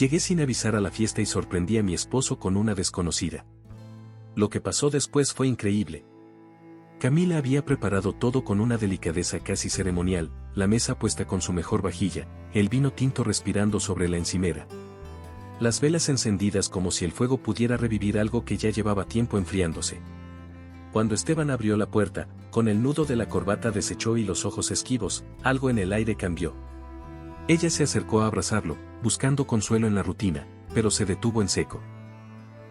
Llegué sin avisar a la fiesta y sorprendí a mi esposo con una desconocida. Lo que pasó después fue increíble. Camila había preparado todo con una delicadeza casi ceremonial, la mesa puesta con su mejor vajilla, el vino tinto respirando sobre la encimera. Las velas encendidas como si el fuego pudiera revivir algo que ya llevaba tiempo enfriándose. Cuando Esteban abrió la puerta, con el nudo de la corbata desechó y los ojos esquivos, algo en el aire cambió. Ella se acercó a abrazarlo, buscando consuelo en la rutina, pero se detuvo en seco.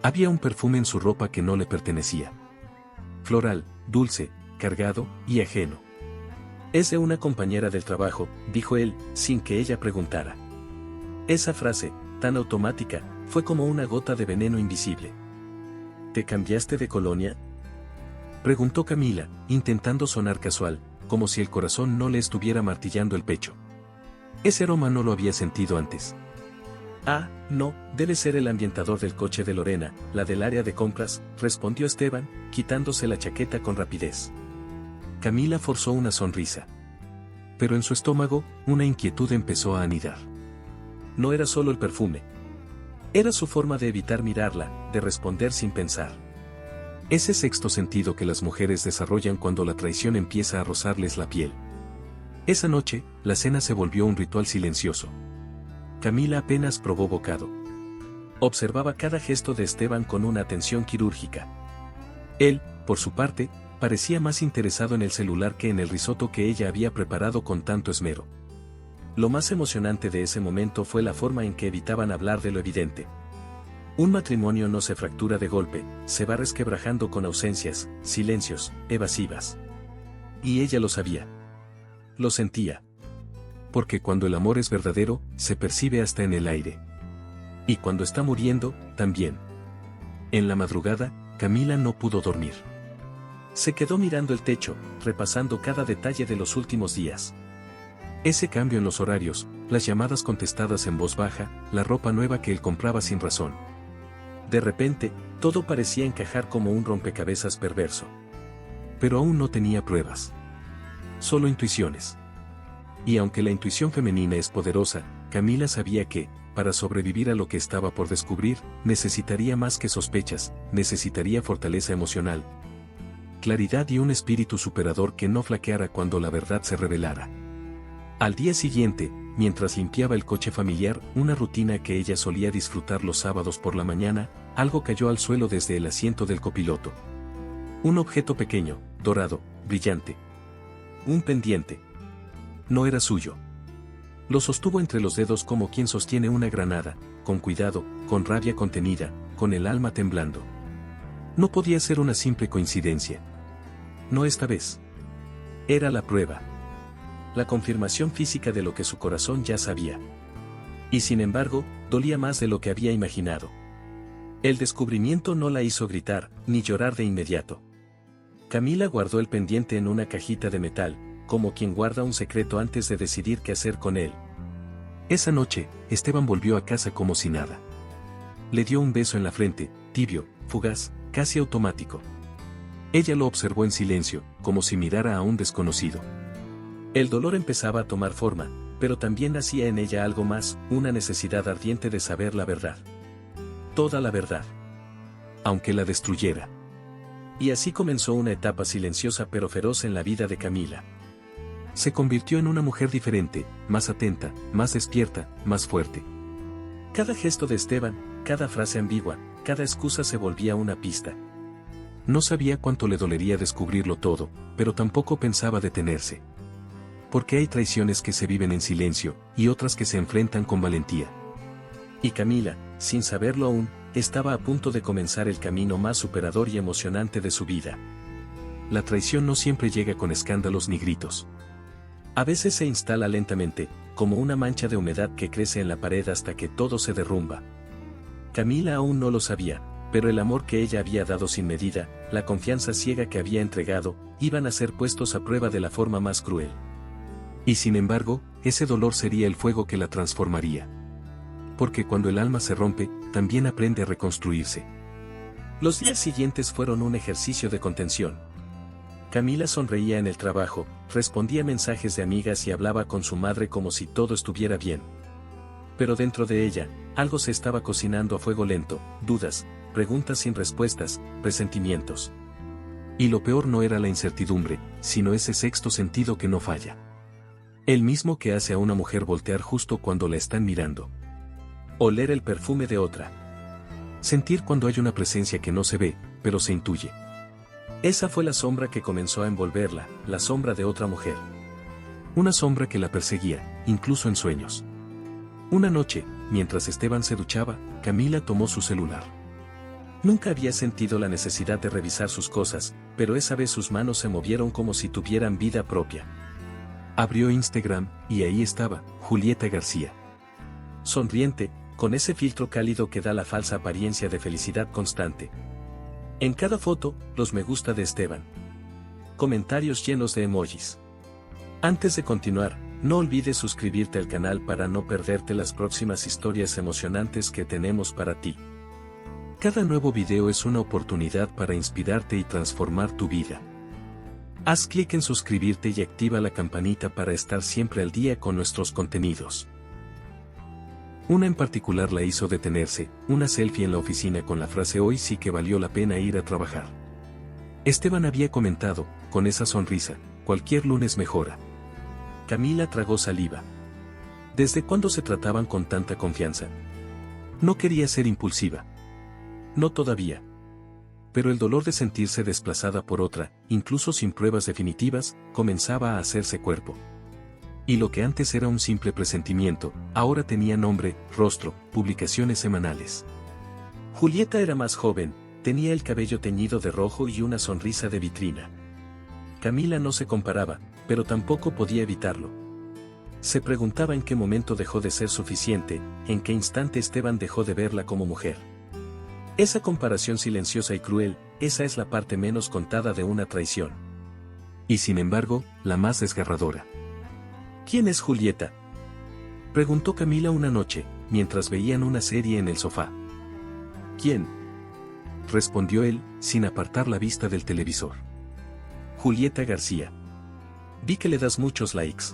Había un perfume en su ropa que no le pertenecía. Floral, dulce, cargado y ajeno. Es de una compañera del trabajo, dijo él, sin que ella preguntara. Esa frase, tan automática, fue como una gota de veneno invisible. ¿Te cambiaste de colonia?, preguntó Camila, intentando sonar casual, como si el corazón no le estuviera martillando el pecho. Ese aroma no lo había sentido antes. Ah, no, debe ser el ambientador del coche de Lorena, la del área de compras, respondió Esteban, quitándose la chaqueta con rapidez. Camila forzó una sonrisa. Pero en su estómago, una inquietud empezó a anidar. No era solo el perfume. Era su forma de evitar mirarla, de responder sin pensar. Ese sexto sentido que las mujeres desarrollan cuando la traición empieza a rozarles la piel. Esa noche, la cena se volvió un ritual silencioso. Camila apenas probó bocado. Observaba cada gesto de Esteban con una atención quirúrgica. Él, por su parte, parecía más interesado en el celular que en el risotto que ella había preparado con tanto esmero. Lo más emocionante de ese momento fue la forma en que evitaban hablar de lo evidente. Un matrimonio no se fractura de golpe, se va resquebrajando con ausencias, silencios, evasivas. Y ella lo sabía. Lo sentía. Porque cuando el amor es verdadero, se percibe hasta en el aire. Y cuando está muriendo, también. En la madrugada, Camila no pudo dormir. Se quedó mirando el techo, repasando cada detalle de los últimos días. Ese cambio en los horarios, las llamadas contestadas en voz baja, la ropa nueva que él compraba sin razón. De repente, todo parecía encajar como un rompecabezas perverso. Pero aún no tenía pruebas. Solo intuiciones. Y aunque la intuición femenina es poderosa, Camila sabía que, para sobrevivir a lo que estaba por descubrir, necesitaría más que sospechas, necesitaría fortaleza emocional, claridad y un espíritu superador que no flaqueara cuando la verdad se revelara. Al día siguiente, mientras limpiaba el coche familiar, una rutina que ella solía disfrutar los sábados por la mañana, algo cayó al suelo desde el asiento del copiloto. Un objeto pequeño, dorado, brillante. Un pendiente. No era suyo. Lo sostuvo entre los dedos como quien sostiene una granada, con cuidado, con rabia contenida, con el alma temblando. No podía ser una simple coincidencia. No esta vez. Era la prueba. La confirmación física de lo que su corazón ya sabía. Y sin embargo, dolía más de lo que había imaginado. El descubrimiento no la hizo gritar, ni llorar de inmediato. Camila guardó el pendiente en una cajita de metal, como quien guarda un secreto antes de decidir qué hacer con él. Esa noche, Esteban volvió a casa como si nada. Le dio un beso en la frente, tibio, fugaz, casi automático. Ella lo observó en silencio, como si mirara a un desconocido. El dolor empezaba a tomar forma, pero también nacía en ella algo más, una necesidad ardiente de saber la verdad. Toda la verdad. Aunque la destruyera. Y así comenzó una etapa silenciosa pero feroz en la vida de Camila. Se convirtió en una mujer diferente, más atenta, más despierta, más fuerte. Cada gesto de Esteban, cada frase ambigua, cada excusa se volvía una pista. No sabía cuánto le dolería descubrirlo todo, pero tampoco pensaba detenerse. Porque hay traiciones que se viven en silencio, y otras que se enfrentan con valentía. Y Camila, sin saberlo aún, estaba a punto de comenzar el camino más superador y emocionante de su vida. La traición no siempre llega con escándalos ni gritos. A veces se instala lentamente, como una mancha de humedad que crece en la pared hasta que todo se derrumba. Camila aún no lo sabía, pero el amor que ella había dado sin medida, la confianza ciega que había entregado, iban a ser puestos a prueba de la forma más cruel. Y sin embargo, ese dolor sería el fuego que la transformaría. Porque cuando el alma se rompe, también aprende a reconstruirse. Los días siguientes fueron un ejercicio de contención. Camila sonreía en el trabajo, respondía mensajes de amigas y hablaba con su madre como si todo estuviera bien. Pero dentro de ella, algo se estaba cocinando a fuego lento, dudas, preguntas sin respuestas, presentimientos. Y lo peor no era la incertidumbre, sino ese sexto sentido que no falla. El mismo que hace a una mujer voltear justo cuando la están mirando. Oler el perfume de otra. Sentir cuando hay una presencia que no se ve, pero se intuye. Esa fue la sombra que comenzó a envolverla, la sombra de otra mujer. Una sombra que la perseguía, incluso en sueños. Una noche, mientras Esteban se duchaba, Camila tomó su celular. Nunca había sentido la necesidad de revisar sus cosas, pero esa vez sus manos se movieron como si tuvieran vida propia. Abrió Instagram, y ahí estaba, Julieta García. Sonriente, con ese filtro cálido que da la falsa apariencia de felicidad constante. En cada foto, los me gusta de Esteban. Comentarios llenos de emojis. Antes de continuar, no olvides suscribirte al canal para no perderte las próximas historias emocionantes que tenemos para ti. Cada nuevo video es una oportunidad para inspirarte y transformar tu vida. Haz clic en suscribirte y activa la campanita para estar siempre al día con nuestros contenidos. Una en particular la hizo detenerse, una selfie en la oficina con la frase "hoy sí que valió la pena ir a trabajar". Esteban había comentado, con esa sonrisa, "cualquier lunes mejora". Camila tragó saliva. ¿Desde cuándo se trataban con tanta confianza? No quería ser impulsiva. No todavía. Pero el dolor de sentirse desplazada por otra, incluso sin pruebas definitivas, comenzaba a hacerse cuerpo. Y lo que antes era un simple presentimiento, ahora tenía nombre, rostro, publicaciones semanales. Julieta era más joven, tenía el cabello teñido de rojo y una sonrisa de vitrina. Camila no se comparaba, pero tampoco podía evitarlo. Se preguntaba en qué momento dejó de ser suficiente, en qué instante Esteban dejó de verla como mujer. Esa comparación silenciosa y cruel, esa es la parte menos contada de una traición. Y sin embargo, la más desgarradora. ¿Quién es Julieta?, preguntó Camila una noche, mientras veían una serie en el sofá. ¿Quién?, respondió él, sin apartar la vista del televisor. Julieta García. Vi que le das muchos likes.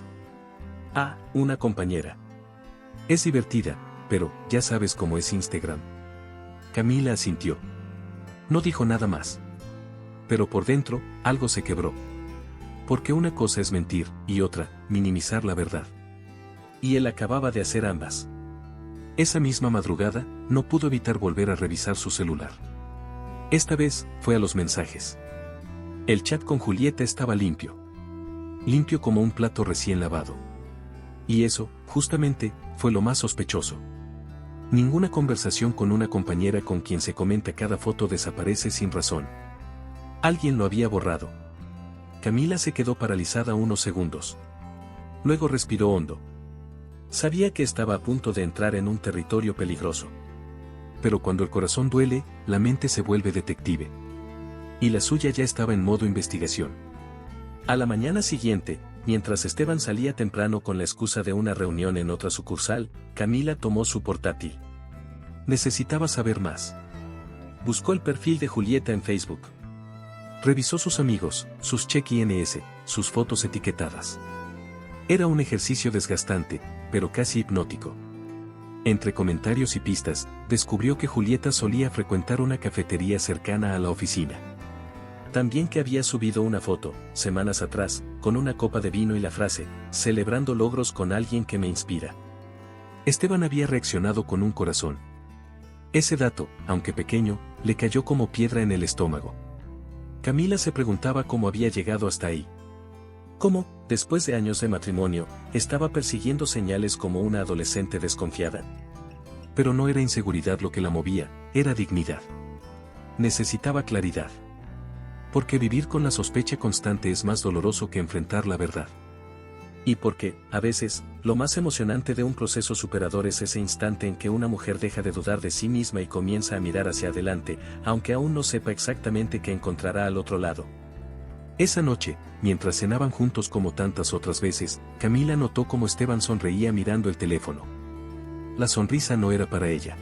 Ah, una compañera. Es divertida, pero, ya sabes cómo es Instagram. Camila asintió. No dijo nada más. Pero por dentro, algo se quebró. Porque una cosa es mentir, y otra, minimizar la verdad. Y él acababa de hacer ambas. Esa misma madrugada, no pudo evitar volver a revisar su celular. Esta vez, fue a los mensajes. El chat con Julieta estaba limpio. Limpio como un plato recién lavado. Y eso, justamente, fue lo más sospechoso. Ninguna conversación con una compañera con quien se comenta cada foto desaparece sin razón. Alguien lo había borrado. Camila se quedó paralizada unos segundos. Luego respiró hondo. Sabía que estaba a punto de entrar en un territorio peligroso. Pero cuando el corazón duele, la mente se vuelve detective. Y la suya ya estaba en modo investigación. A la mañana siguiente, mientras Esteban salía temprano con la excusa de una reunión en otra sucursal, Camila tomó su portátil. Necesitaba saber más. Buscó el perfil de Julieta en Facebook. Revisó sus amigos, sus check-ins, sus fotos etiquetadas. Era un ejercicio desgastante, pero casi hipnótico. Entre comentarios y pistas, descubrió que Julieta solía frecuentar una cafetería cercana a la oficina. También que había subido una foto, semanas atrás, con una copa de vino y la frase, "celebrando logros con alguien que me inspira". Esteban había reaccionado con un corazón. Ese dato, aunque pequeño, le cayó como piedra en el estómago. Camila se preguntaba cómo había llegado hasta ahí. ¿Cómo, después de años de matrimonio, estaba persiguiendo señales como una adolescente desconfiada? Pero no era inseguridad lo que la movía, era dignidad. Necesitaba claridad. Porque vivir con la sospecha constante es más doloroso que enfrentar la verdad. Y porque, a veces, lo más emocionante de un proceso superador es ese instante en que una mujer deja de dudar de sí misma y comienza a mirar hacia adelante, aunque aún no sepa exactamente qué encontrará al otro lado. Esa noche, mientras cenaban juntos como tantas otras veces, Camila notó cómo Esteban sonreía mirando el teléfono. La sonrisa no era para ella.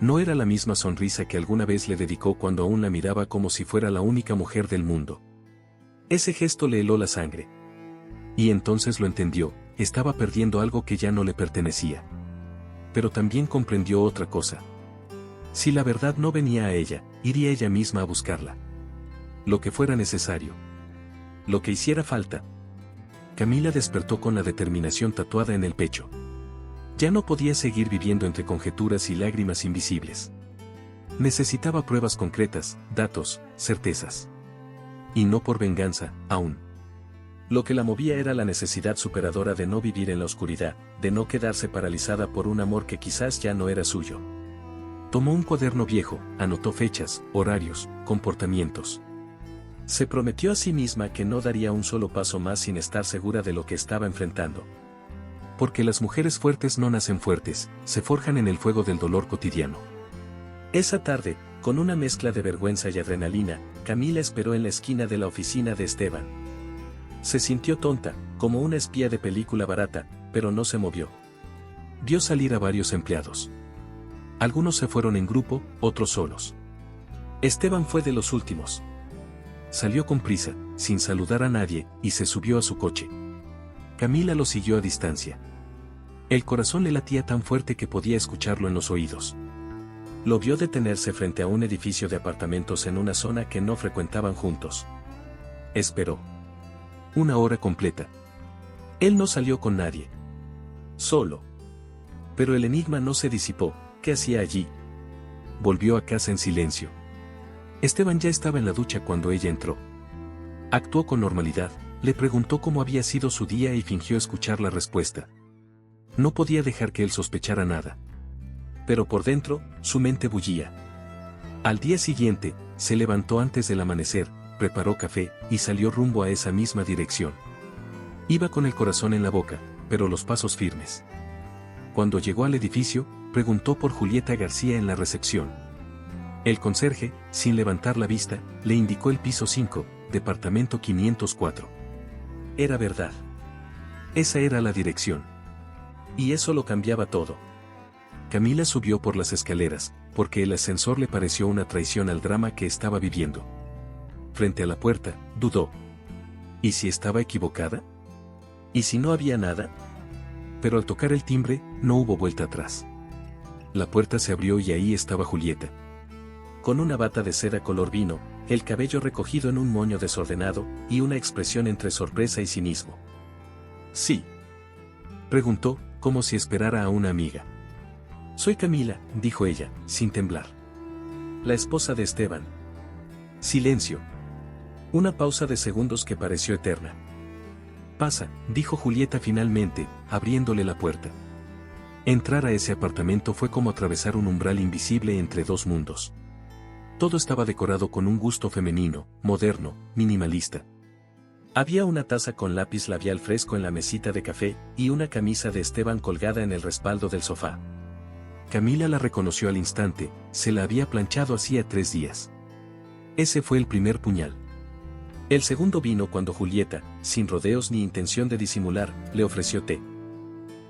No era la misma sonrisa que alguna vez le dedicó cuando aún la miraba como si fuera la única mujer del mundo. Ese gesto le heló la sangre. Y entonces lo entendió, estaba perdiendo algo que ya no le pertenecía. pero también comprendió otra cosa. Si la verdad no venía a ella, iría ella misma a buscarla. Lo que fuera necesario. Lo que hiciera falta. Camila despertó con la determinación tatuada en el pecho. Ya no podía seguir viviendo entre conjeturas y lágrimas invisibles. Necesitaba pruebas concretas, datos, certezas. Y no por venganza, aún. Lo que la movía era la necesidad superadora de no vivir en la oscuridad, de no quedarse paralizada por un amor que quizás ya no era suyo. Tomó un cuaderno viejo, anotó fechas, horarios, comportamientos. Se prometió a sí misma que no daría un solo paso más sin estar segura de lo que estaba enfrentando. Porque las mujeres fuertes no nacen fuertes, se forjan en el fuego del dolor cotidiano. Esa tarde, con una mezcla de vergüenza y adrenalina, Camila esperó en la esquina de la oficina de Esteban. Se sintió tonta, como una espía de película barata, pero no se movió. Vio salir a varios empleados. Algunos se fueron en grupo, otros solos. Esteban fue de los últimos. Salió con prisa, sin saludar a nadie, y se subió a su coche. Camila lo siguió a distancia. El corazón le latía tan fuerte que podía escucharlo en los oídos. Lo vio detenerse frente a un edificio de apartamentos en una zona que no frecuentaban juntos. Esperó. 1 hora completa. Él no salió con nadie. Solo. Pero el enigma no se disipó. ¿Qué hacía allí? Volvió a casa en silencio. Esteban ya estaba en la ducha cuando ella entró. Actuó con normalidad, le preguntó cómo había sido su día y fingió escuchar la respuesta. No podía dejar que él sospechara nada. Pero por dentro, su mente bullía. Al día siguiente, se levantó antes del amanecer, preparó café, y salió rumbo a esa misma dirección. Iba con el corazón en la boca, pero los pasos firmes. Cuando llegó al edificio, preguntó por Julieta García en la recepción. El conserje, sin levantar la vista, le indicó el piso 5, departamento 504. Era verdad. Esa era la dirección. Y eso lo cambiaba todo. Camila subió por las escaleras, porque el ascensor le pareció una traición al drama que estaba viviendo. Frente a la puerta, dudó. ¿Y si estaba equivocada? ¿Y si no había nada? Pero al tocar el timbre, no hubo vuelta atrás. La puerta se abrió y ahí estaba Julieta. Con una bata de seda color vino, el cabello recogido en un moño desordenado, y una expresión entre sorpresa y cinismo. «¿Sí?», preguntó, como si esperara a una amiga. «Soy Camila», dijo ella, sin temblar. «La esposa de Esteban». Silencio. Una pausa de segundos que pareció eterna. «Pasa», dijo Julieta finalmente, abriéndole la puerta. Entrar a ese apartamento fue como atravesar un umbral invisible entre dos mundos. Todo estaba decorado con un gusto femenino, moderno, minimalista. Había una taza con lápiz labial fresco en la mesita de café, y una camisa de Esteban colgada en el respaldo del sofá. Camila la reconoció al instante, se la había planchado hacía 3 días. Ese fue el primer puñal. El segundo vino cuando Julieta, sin rodeos ni intención de disimular, le ofreció té.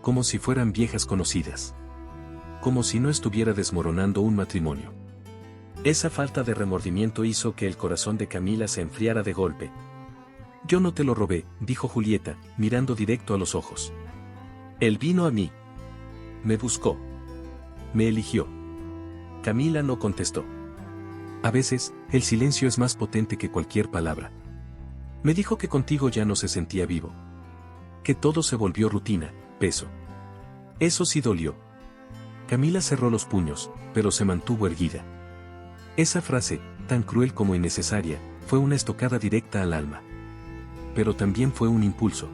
Como si fueran viejas conocidas. Como si no estuviera desmoronando un matrimonio. Esa falta de remordimiento hizo que el corazón de Camila se enfriara de golpe. «Yo no te lo robé», dijo Julieta, mirando directo a los ojos. «Él vino a mí. Me buscó. Me eligió». Camila no contestó. A veces, el silencio es más potente que cualquier palabra. «Me dijo que contigo ya no se sentía vivo. Que todo se volvió rutina, peso». Eso sí dolió. Camila cerró los puños, pero se mantuvo erguida. Esa frase, tan cruel como innecesaria, fue una estocada directa al alma. Pero también fue un impulso.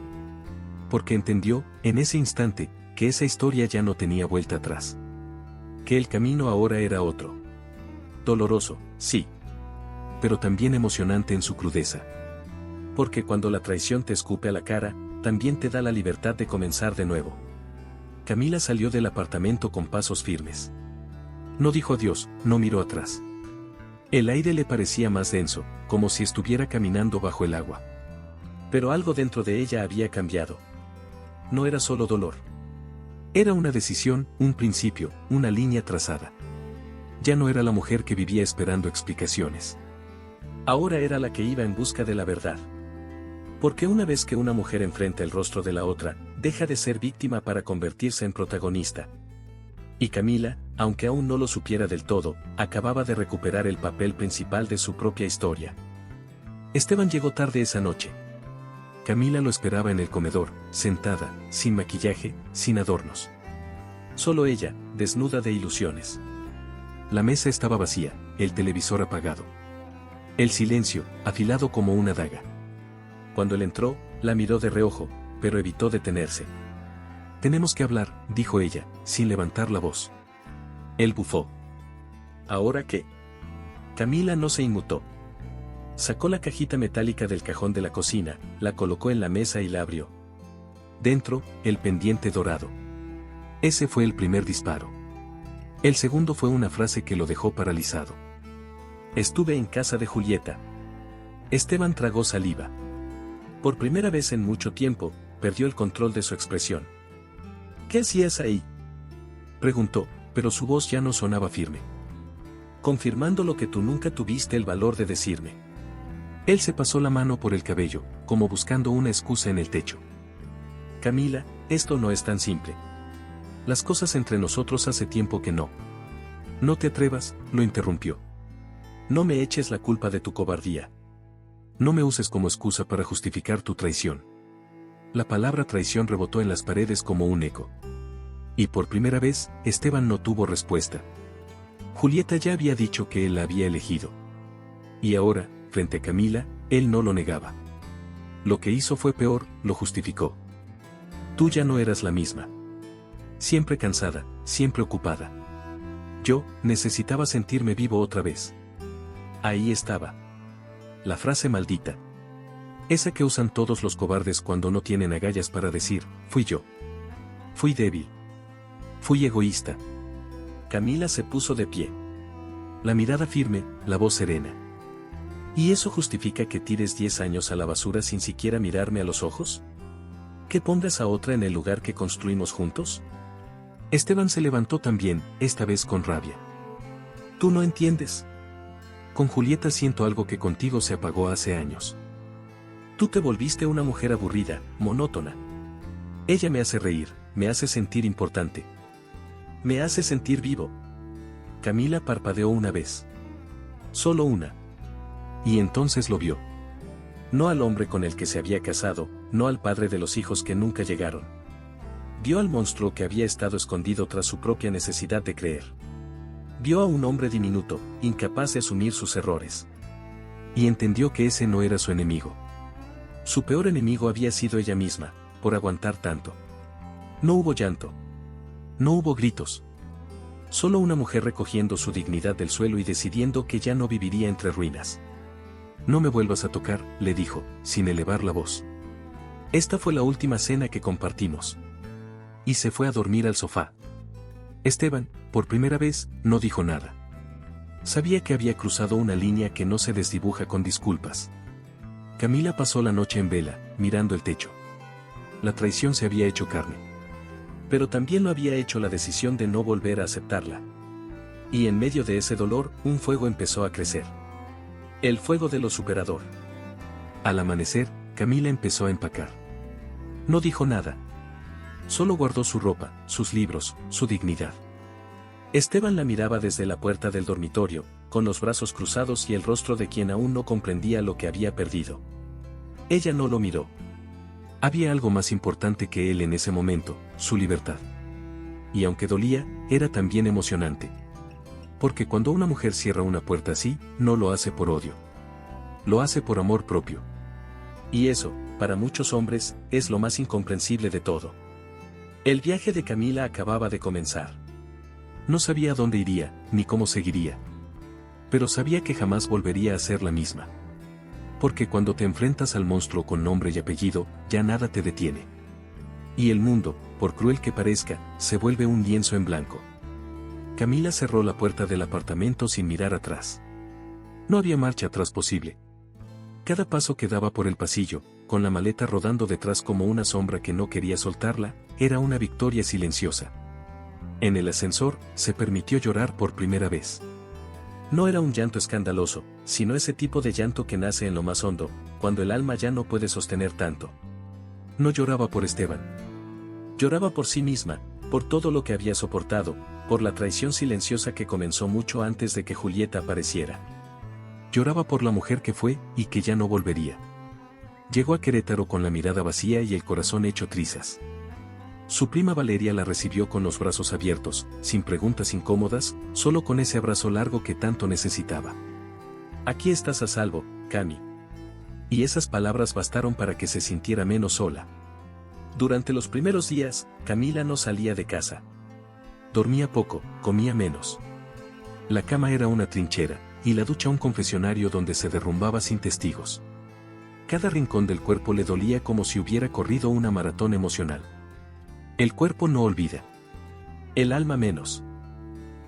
Porque entendió, en ese instante, que esa historia ya no tenía vuelta atrás. Que el camino ahora era otro. Doloroso, sí. Pero también emocionante en su crudeza. Porque cuando la traición te escupe a la cara, también te da la libertad de comenzar de nuevo. Camila salió del apartamento con pasos firmes. No dijo adiós, no miró atrás. El aire le parecía más denso, como si estuviera caminando bajo el agua. Pero algo dentro de ella había cambiado. No era solo dolor. Era una decisión, un principio, una línea trazada. Ya no era la mujer que vivía esperando explicaciones. Ahora era la que iba en busca de la verdad. Porque una vez que una mujer enfrenta el rostro de la otra, deja de ser víctima para convertirse en protagonista. Y Camila, aunque aún no lo supiera del todo, acababa de recuperar el papel principal de su propia historia. Esteban llegó tarde esa noche. Camila lo esperaba en el comedor, sentada, sin maquillaje, sin adornos. Solo ella, desnuda de ilusiones. La mesa estaba vacía, el televisor apagado. El silencio, afilado como una daga. Cuando él entró, la miró de reojo, pero evitó detenerse. «Tenemos que hablar», dijo ella, sin levantar la voz. Él bufó. «¿Ahora qué?». Camila no se inmutó. Sacó la cajita metálica del cajón de la cocina, la colocó en la mesa y la abrió. Dentro, el pendiente dorado. Ese fue el primer disparo. El segundo fue una frase que lo dejó paralizado. «Estuve en casa de Julieta». Esteban tragó saliva. Por primera vez en mucho tiempo, perdió el control de su expresión. «¿Qué hacías ahí?», preguntó, pero su voz ya no sonaba firme. «Confirmando lo que tú nunca tuviste el valor de decirme». Él se pasó la mano por el cabello, como buscando una excusa en el techo. «Camila, esto no es tan simple. Las cosas entre nosotros hace tiempo que no». «No te atrevas», lo interrumpió. «No me eches la culpa de tu cobardía. No me uses como excusa para justificar tu traición». La palabra traición rebotó en las paredes como un eco. Y por primera vez, Esteban no tuvo respuesta. Julieta ya había dicho que él la había elegido. Y ahora, frente a Camila, él no lo negaba. Lo que hizo fue peor, lo justificó. «Tú ya no eras la misma. Siempre cansada, siempre ocupada. Yo, necesitaba sentirme vivo otra vez». Ahí estaba. La frase maldita. Esa que usan todos los cobardes cuando no tienen agallas para decir, «Fui yo. Fui débil. Fui egoísta». Camila se puso de pie. La mirada firme, la voz serena. ¿Y eso justifica que tires 10 años a la basura sin siquiera mirarme a los ojos? ¿Que pongas a otra en el lugar que construimos juntos? Esteban se levantó también, esta vez con rabia. «Tú no entiendes. Con Julieta siento algo que contigo se apagó hace años. Tú te volviste una mujer aburrida, monótona. Ella me hace reír, me hace sentir importante. Me hace sentir vivo». Camila parpadeó una vez. Solo una. Y entonces lo vio. No al hombre con el que se había casado, no al padre de los hijos que nunca llegaron. Vio al monstruo que había estado escondido tras su propia necesidad de creer. Vio a un hombre diminuto, incapaz de asumir sus errores. Y entendió que ese no era su enemigo. Su peor enemigo había sido ella misma, por aguantar tanto. No hubo llanto. No hubo gritos. Solo una mujer recogiendo su dignidad del suelo y decidiendo que ya no viviría entre ruinas. «No me vuelvas a tocar», le dijo, sin elevar la voz. «Esta fue la última cena que compartimos». Y se fue a dormir al sofá. Esteban, por primera vez, no dijo nada. Sabía que había cruzado una línea que no se desdibuja con disculpas. Camila pasó la noche en vela, mirando el techo. La traición se había hecho carne. Pero también lo había hecho la decisión de no volver a aceptarla. Y en medio de ese dolor, un fuego empezó a crecer. El fuego de lo superador. Al amanecer, Camila empezó a empacar. No dijo nada. Solo guardó su ropa, sus libros, su dignidad. Esteban la miraba desde la puerta del dormitorio, con los brazos cruzados y el rostro de quien aún no comprendía lo que había perdido. Ella no lo miró. Había algo más importante que él en ese momento, su libertad. Y aunque dolía, era también emocionante. Porque cuando una mujer cierra una puerta así, no lo hace por odio. Lo hace por amor propio. Y eso, para muchos hombres, es lo más incomprensible de todo. El viaje de Camila acababa de comenzar. No sabía dónde iría, ni cómo seguiría. Pero sabía que jamás volvería a ser la misma. Porque cuando te enfrentas al monstruo con nombre y apellido, ya nada te detiene. Y el mundo, por cruel que parezca, se vuelve un lienzo en blanco. Camila cerró la puerta del apartamento sin mirar atrás. No había marcha atrás posible. Cada paso que daba por el pasillo, con la maleta rodando detrás como una sombra que no quería soltarla, era una victoria silenciosa. En el ascensor, se permitió llorar por primera vez. No era un llanto escandaloso, sino ese tipo de llanto que nace en lo más hondo, cuando el alma ya no puede sostener tanto. No lloraba por Esteban. Lloraba por sí misma, por todo lo que había soportado, por la traición silenciosa que comenzó mucho antes de que Julieta apareciera. Lloraba por la mujer que fue y que ya no volvería. Llegó a Querétaro con la mirada vacía y el corazón hecho trizas. Su prima Valeria la recibió con los brazos abiertos, sin preguntas incómodas, solo con ese abrazo largo que tanto necesitaba. Aquí estás a salvo, Cami. Y esas palabras bastaron para que se sintiera menos sola. Durante los primeros días, Camila no salía de casa. Dormía poco, comía menos. La cama era una trinchera, y la ducha un confesionario donde se derrumbaba sin testigos. Cada rincón del cuerpo le dolía como si hubiera corrido una maratón emocional. El cuerpo no olvida. El alma menos.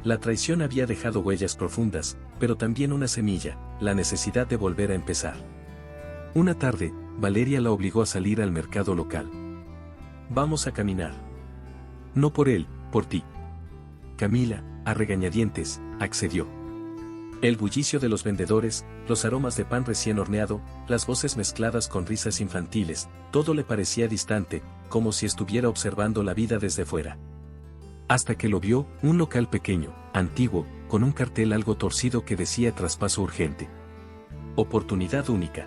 La traición había dejado huellas profundas, pero también una semilla, la necesidad de volver a empezar. Una tarde, Valeria la obligó a salir al mercado local. Vamos a caminar. No por él, por ti. Camila, a regañadientes, accedió. El bullicio de los vendedores, los aromas de pan recién horneado, las voces mezcladas con risas infantiles, todo le parecía distante, como si estuviera observando la vida desde fuera. Hasta que lo vio, un local pequeño, antiguo, con un cartel algo torcido que decía traspaso urgente. Oportunidad única.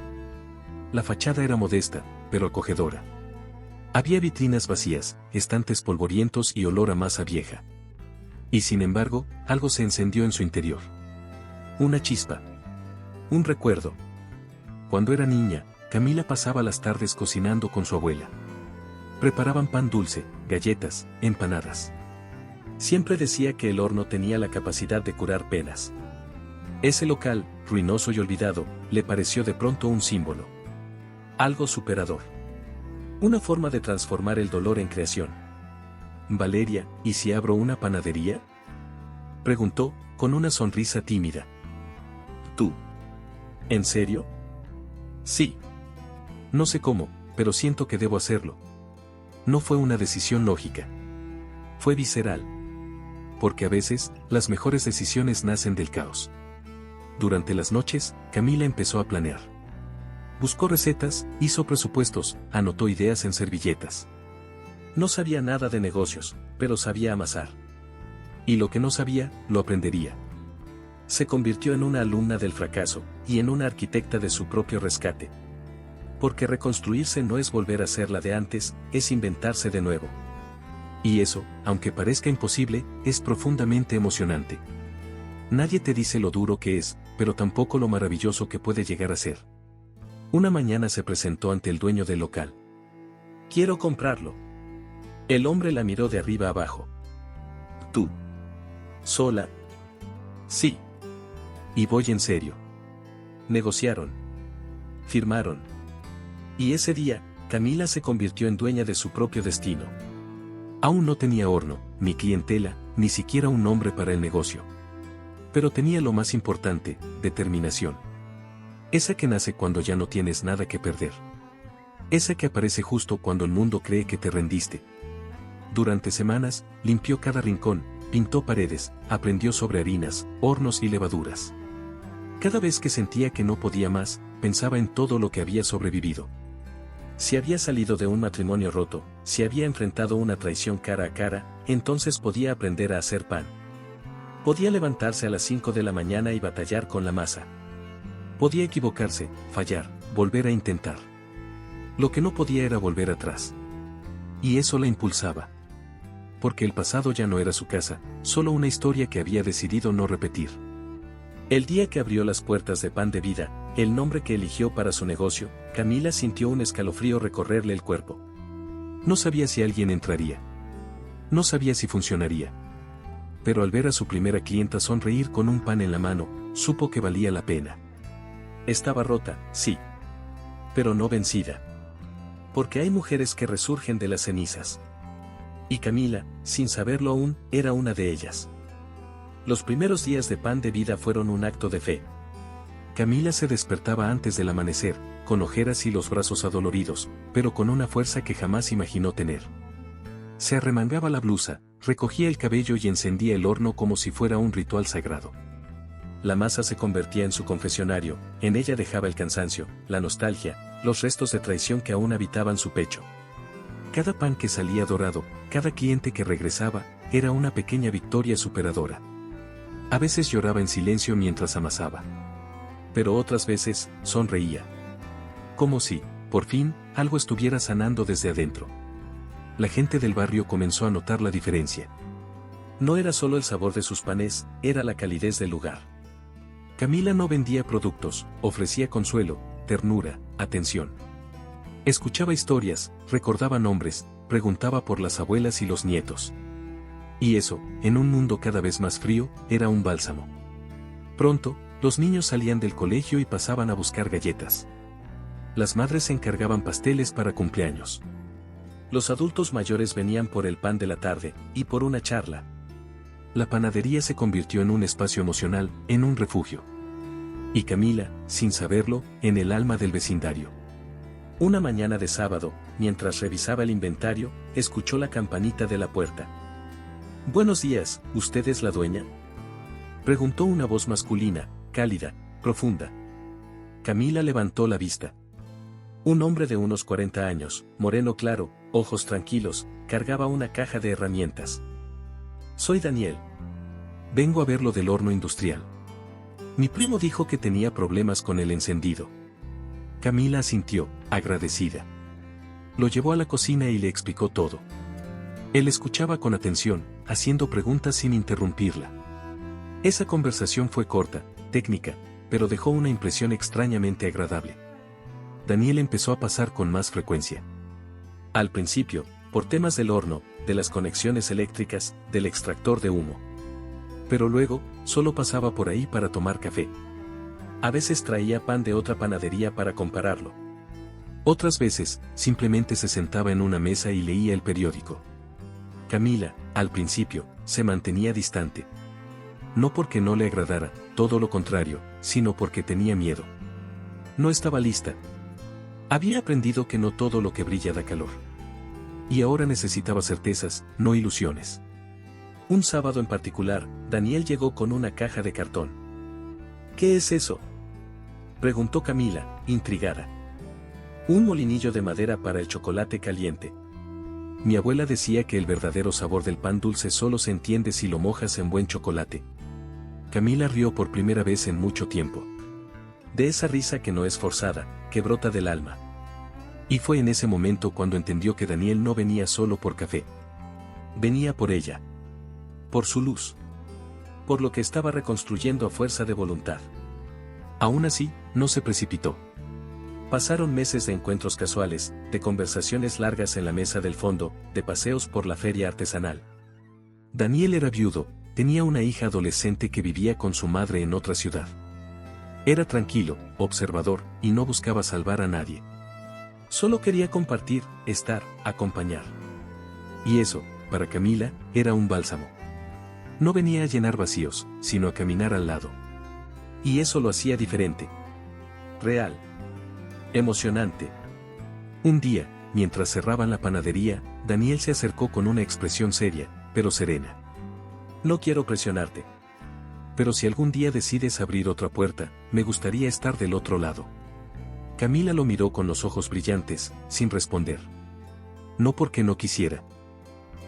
La fachada era modesta, pero acogedora. Había vitrinas vacías, estantes polvorientos y olor a masa vieja. Y sin embargo, algo se encendió en su interior. Una chispa. Un recuerdo. Cuando era niña, Camila pasaba las tardes cocinando con su abuela. Preparaban pan dulce, galletas, empanadas. Siempre decía que el horno tenía la capacidad de curar penas. Ese local, ruinoso y olvidado, le pareció de pronto un símbolo. Algo superador. Una forma de transformar el dolor en creación. Valeria, ¿y si abro una panadería? Preguntó, con una sonrisa tímida. ¿Tú? ¿En serio? Sí. No sé cómo, pero siento que debo hacerlo. No fue una decisión lógica. Fue visceral. Porque a veces, las mejores decisiones nacen del caos. Durante las noches, Camila empezó a planear. Buscó recetas, hizo presupuestos, anotó ideas en servilletas. No sabía nada de negocios, pero sabía amasar. Y lo que no sabía, lo aprendería. Se convirtió en una alumna del fracaso, y en una arquitecta de su propio rescate. Porque reconstruirse no es volver a ser la de antes, es inventarse de nuevo. Y eso, aunque parezca imposible, es profundamente emocionante. Nadie te dice lo duro que es, pero tampoco lo maravilloso que puede llegar a ser. Una mañana se presentó ante el dueño del local. Quiero comprarlo. El hombre la miró de arriba abajo. ¿Tú? ¿Sola? Sí. Y voy en serio. Negociaron. Firmaron. Y ese día, Camila se convirtió en dueña de su propio destino. Aún no tenía horno, ni clientela, ni siquiera un nombre para el negocio. Pero tenía lo más importante, determinación. Esa que nace cuando ya no tienes nada que perder. Esa que aparece justo cuando el mundo cree que te rendiste. Durante semanas, limpió cada rincón, pintó paredes, aprendió sobre harinas, hornos y levaduras. Cada vez que sentía que no podía más, pensaba en todo lo que había sobrevivido. Si había salido de un matrimonio roto, si había enfrentado una traición cara a cara, entonces podía aprender a hacer pan. Podía levantarse a las 5 de la mañana y batallar con la masa. Podía equivocarse, fallar, volver a intentar. Lo que no podía era volver atrás. Y eso la impulsaba. Porque el pasado ya no era su casa, solo una historia que había decidido no repetir. El día que abrió las puertas de Pan de Vida, el nombre que eligió para su negocio, Camila sintió un escalofrío recorrerle el cuerpo. No sabía si alguien entraría. No sabía si funcionaría. Pero al ver a su primera clienta sonreír con un pan en la mano, supo que valía la pena. Estaba rota, sí. Pero no vencida. Porque hay mujeres que resurgen de las cenizas. Y Camila, sin saberlo aún, era una de ellas. Los primeros días de Pan de Vida fueron un acto de fe. Camila se despertaba antes del amanecer, con ojeras y los brazos adoloridos, pero con una fuerza que jamás imaginó tener. Se arremangaba la blusa, recogía el cabello y encendía el horno como si fuera un ritual sagrado. La masa se convertía en su confesionario, en ella dejaba el cansancio, la nostalgia, los restos de traición que aún habitaban su pecho. Cada pan que salía dorado, cada cliente que regresaba, era una pequeña victoria superadora. A veces lloraba en silencio mientras amasaba. Pero otras veces, sonreía. Como si, por fin, algo estuviera sanando desde adentro. La gente del barrio comenzó a notar la diferencia. No era solo el sabor de sus panes, era la calidez del lugar. Camila no vendía productos, ofrecía consuelo, ternura, atención. Escuchaba historias, recordaba nombres, preguntaba por las abuelas y los nietos. Y eso, en un mundo cada vez más frío, era un bálsamo. Pronto, los niños salían del colegio y pasaban a buscar galletas. Las madres encargaban pasteles para cumpleaños. Los adultos mayores venían por el pan de la tarde, y por una charla. La panadería se convirtió en un espacio emocional, en un refugio. Y Camila, sin saberlo, en el alma del vecindario. Una mañana de sábado, mientras revisaba el inventario, escuchó la campanita de la puerta. «Buenos días, ¿usted es la dueña?», preguntó una voz masculina, cálida, profunda. Camila levantó la vista. Un hombre de unos 40 años, moreno claro, ojos tranquilos, cargaba una caja de herramientas. «Soy Daniel. Vengo a ver lo del horno industrial. Mi primo dijo que tenía problemas con el encendido». Camila asintió, agradecida. Lo llevó a la cocina y le explicó todo. Él escuchaba con atención, haciendo preguntas sin interrumpirla. Esa conversación fue corta, técnica, pero dejó una impresión extrañamente agradable. Daniel empezó a pasar con más frecuencia. Al principio, por temas del horno, de las conexiones eléctricas, del extractor de humo. Pero luego, solo pasaba por ahí para tomar café. A veces traía pan de otra panadería para compararlo. Otras veces, simplemente se sentaba en una mesa y leía el periódico. Camila, al principio, se mantenía distante. No porque no le agradara, todo lo contrario, sino porque tenía miedo. No estaba lista. Había aprendido que no todo lo que brilla da calor. Y ahora necesitaba certezas, no ilusiones. Un sábado en particular, Daniel llegó con una caja de cartón. «¿Qué es eso?», preguntó Camila, intrigada. «Un molinillo de madera para el chocolate caliente. Mi abuela decía que el verdadero sabor del pan dulce solo se entiende si lo mojas en buen chocolate». Camila rió por primera vez en mucho tiempo. De esa risa que no es forzada, que brota del alma. Y fue en ese momento cuando entendió que Daniel no venía solo por café. Venía por ella. Por su luz. Por lo que estaba reconstruyendo a fuerza de voluntad. Aún así, no se precipitó. Pasaron meses de encuentros casuales, de conversaciones largas en la mesa del fondo, de paseos por la feria artesanal. Daniel era viudo, tenía una hija adolescente que vivía con su madre en otra ciudad. Era tranquilo, observador, y no buscaba salvar a nadie. Solo quería compartir, estar, acompañar. Y eso, para Camila, era un bálsamo. No venía a llenar vacíos, sino a caminar al lado. Y eso lo hacía diferente. Real. Emocionante. Un día, mientras cerraban la panadería, Daniel se acercó con una expresión seria, pero serena. «No quiero presionarte. Pero si algún día decides abrir otra puerta, me gustaría estar del otro lado». Camila lo miró con los ojos brillantes, sin responder. No porque no quisiera,